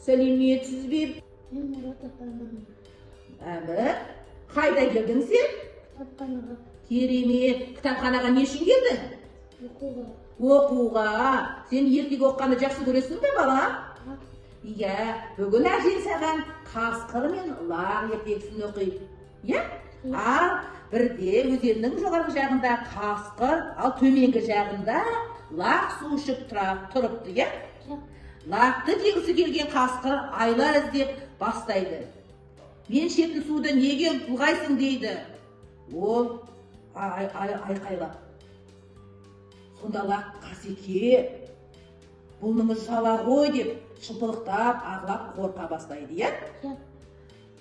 Сәлеметсіз бе? Мен Мұрат апамын. Әмір, қайда келдің сен? Кітапханаға. Керемет, кітапханаға не үшін келдің? Оқуға. Оқуға. Сен ертегі оққанды жақсы көресің бе, бала? Иә, бүгін әжең саған қасқыр мен лақ ертегісін оқиды. Иә? Ал бірде өзеннің жоғарғы жағында қасқыр, ал төменгі жағында лақ су ішіп тұрыпты, иә? Лақты жегісі келген қасқыр айла іздеп бастайды. Мен ішетін суды неге бұлғайсың дейді. Ол айқайлап. Сонда лақ Қасеке, бұныңыз жала ғой деп шыпылықтап, ағлап қорқа бастайды, иә?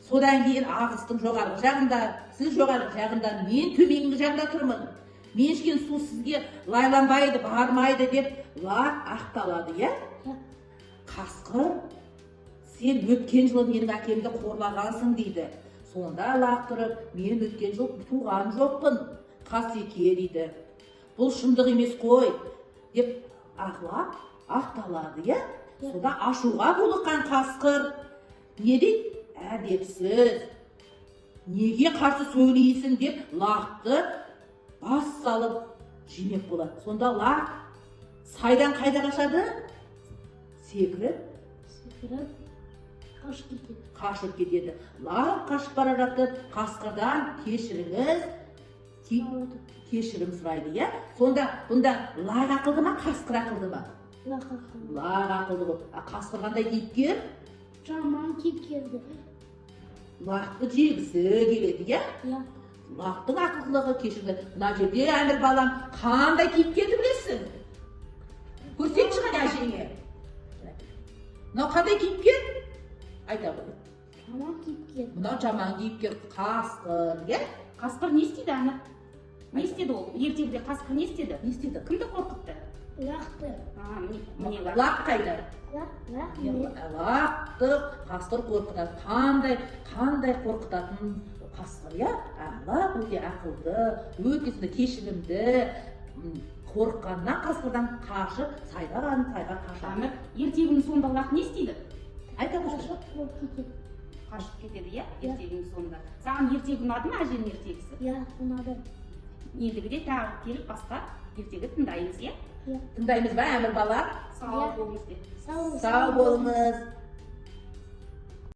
Содан кейін ағыстың жоғарғы жағында, сіз жоғарғы жағында, мен төменгі жағында тұрмын. Мен ішкен су сізге лайланбайды, бармайды деп лақ ақталады, иә? Қасқыр, сен өткен жылы менің әкемді қорлағансың дейді. Сонда лақ тұрып, мен өткен жыл туған жоқпын, Қасеке дейді. Бұл шындық емес қой, деп ағлап ақталады, иә? Сонда ашуға булыққан қасқыр не дейді? Әдепсіз, неге қарсы сөйлейсің деп лақты бас салып жемек болады. Сонда лақ сайдан қайда қашады? Секіріп қашып кетеді. Лақ қашып бара жатып, қасқырдан кешірім сұрайды, иә? Сонда бұнда лақ ақылды ма, қасқыр ақылды ма? Лақ ақылды болды. Қасқыр қандай кейіпкер? Жаман кейіпкерді. Лақты жегісі келеді, иә? Лақтың ақылдылығы кешірді. Мына жерде Әмір балам қандай кейіпкерді білесің? Көрсетші ғана әжеңе. Мынау қандай кейіпкер? Айта ғой. Жаман кейіпкер. Мынау жаман кейіпкер қасқыр, иә? Қасқыр не істейді, Әмір? Не істеді ол? Ертегіде қасқыр не істеді? Не істеді? Кімді қорқытты? Лақты. Міне Лақ қайда? Лақты қасқыр қорқытады. Қандай қорқытатын қасқыр, иә? Лақ өте ақылды, өте кешірімді, қорыққаннан қасқырдан қашып, сайға қашады. Әмір, ертегінің соңында лақ не істейді? Айта қойшы. Қашып кетеді, иә? Ертегінің соңында. Саған ертегі ұнады ма, әженің ертегісі? Иә, ұнады. Ендігіде тағы келіп басқа ертегі тыңдаймыз, иә? Тыңдаймыз ба, Әмір бала? Сау болыңыз деп. Сау болыңыз.